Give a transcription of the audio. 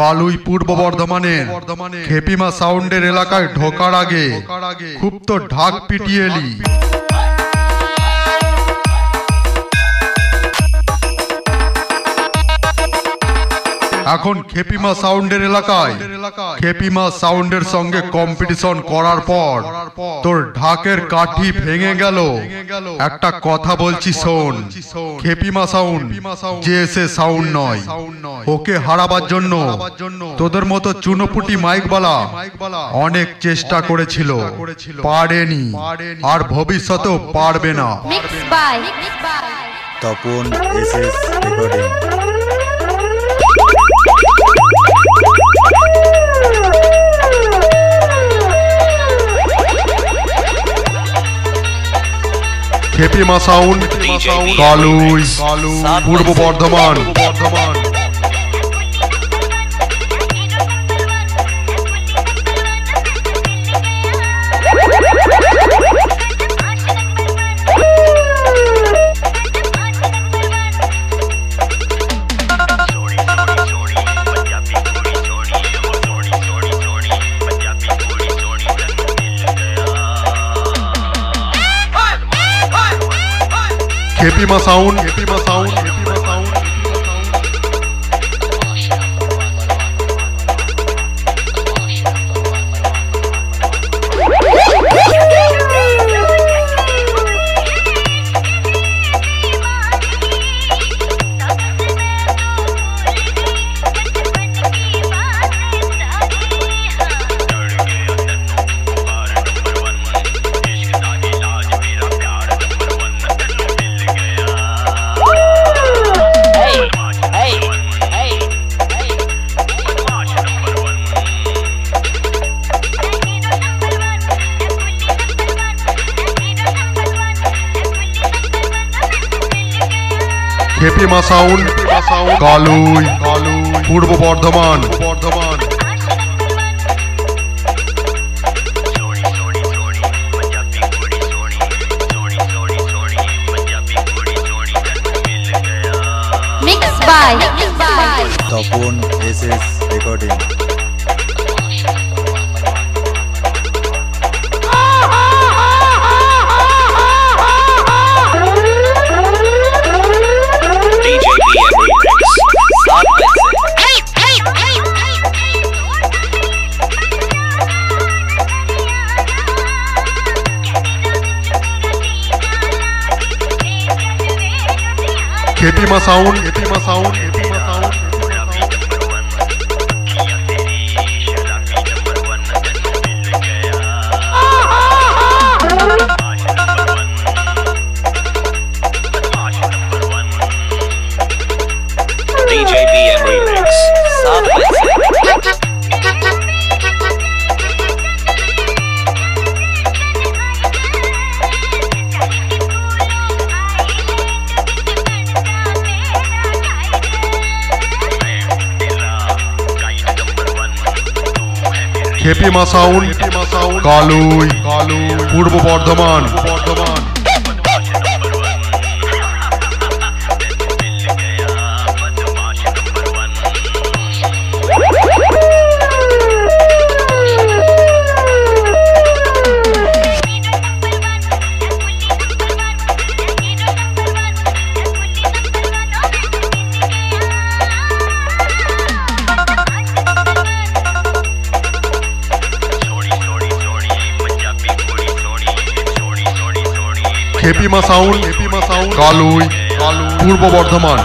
কালুই পূর্ব বর্ধমানের খেপিমা সাউন্ডের এলাকায় ঢোকার আগে খুব তো ঢাক পিটিয়ে এলি। এখন খেপিমা সাউন্ডের এলাকায় খেপিমা সাউন্ডের সঙ্গে কম্পিটিশন করার পর তোর ঢাকের কাঠি ভেঙে গেল। একটা কথা বলছি শোন, খেপিমা সাউন্ড জেএসএ সাউন্ড নয়। ওকে হারাবার জন্য তোদের মতো চুনোপুটি মাইকওয়ালা অনেক চেষ্টা করেছিল, পারেনি, আর ভবিষ্যতেও পারবে না। Tapan SS recording. Khepima sound, Kalui, Purba Bardhaman. Khepima sound, Khepima sound, Khepima sound. Khepima sound, Kalui, Purba Bardhaman. Tapan SS recording. Khepima sound, Khepima sound, Khepima sound. DJ BM Remix, South West। Khepima sound, Kalui, Purba Bardhaman. Khepima sound, Kalui, Purba Bardhaman.